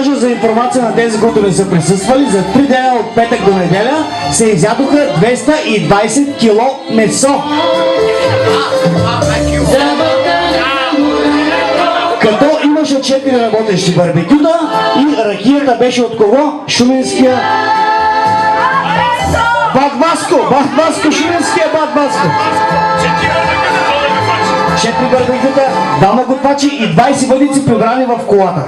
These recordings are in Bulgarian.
кажа за информация на тези, които не са присъствали. За 3 дена от петък до неделя се изядоха 220 кило месо. Като имаше 4 работещи барбекюта и ракията беше от кого? Шуменския Бат Васко, шуменския Бат Васко. 4 барбекюта, 2 готвачи и 20 въдици прибрани в колата.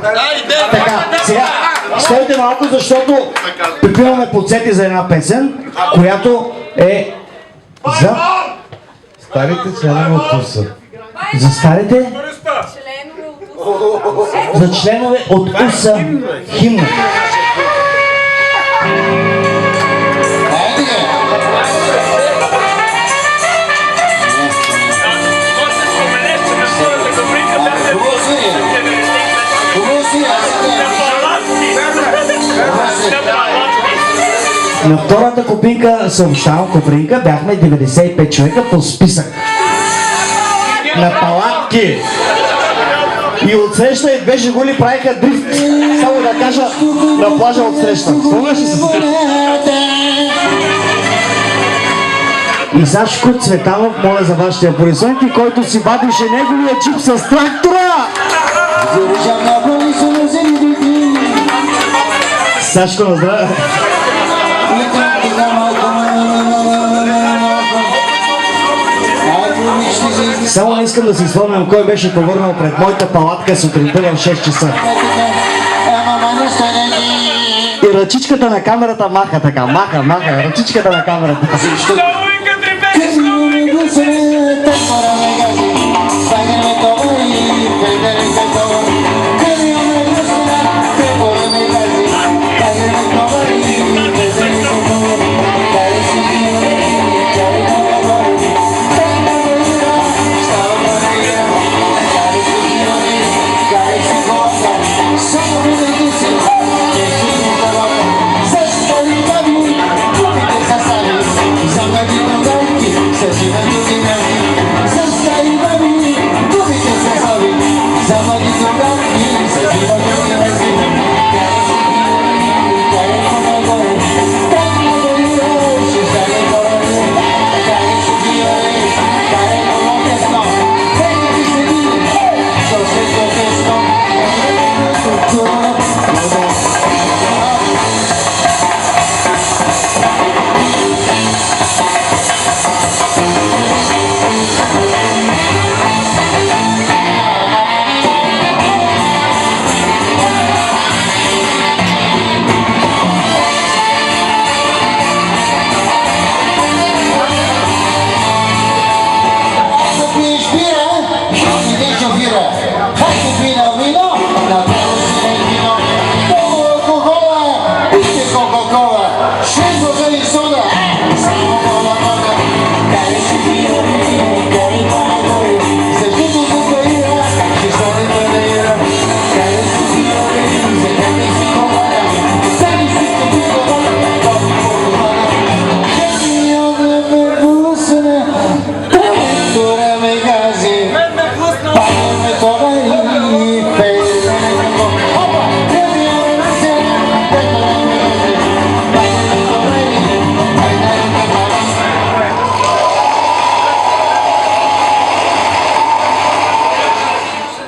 Така, сега, стойте малко, защото припиваме подсети за една песен, която е за старите членове от УСА. За старите? За членове от УСА химна. На втората купинка, съобщавам купинка, бяхме 95 човека по списък. На палатки. И отсреща и две жигули правиха дрифт. Само да кажа, на плажа отсреща. Спомняш ли се? И Сашко Цветанов, моля за вашите аплодисменти, който си вадише неговия джип с трактора. Сашко, на здраве. Само не искам да си спомням кой беше повърнал пред моята палатка сутринта в 6 часа. И ръчичката на камерата маха така, маха, ръчичката на камерата.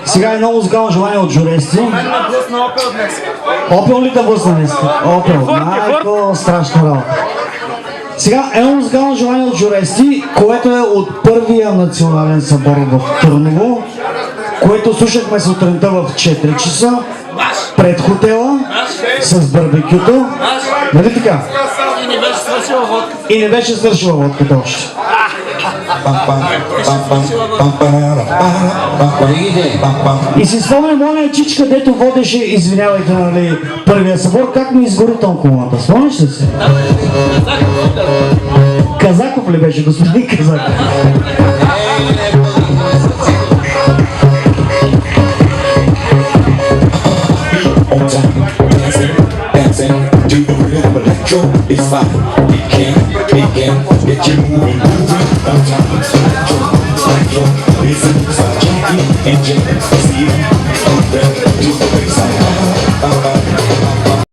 Сега едно музикално желание от журести. Опел ли да блъсна днес? Опел. Майко, страшна работа. Сега едно музикално желание от журести, което е от първия национален събор в Търново, което слушахме сутринта в 4 часа пред хотела с барбекюто. Нали така? И не беше свършила водката още. И си спомням моя чичка, дето водеше, извинявайте, нали, първия събор, как ми изгори тонкомата. Спомняш ли се? Казаков ли беше, господин Казаков? It's fine, it can get you moving, It's a junkie and see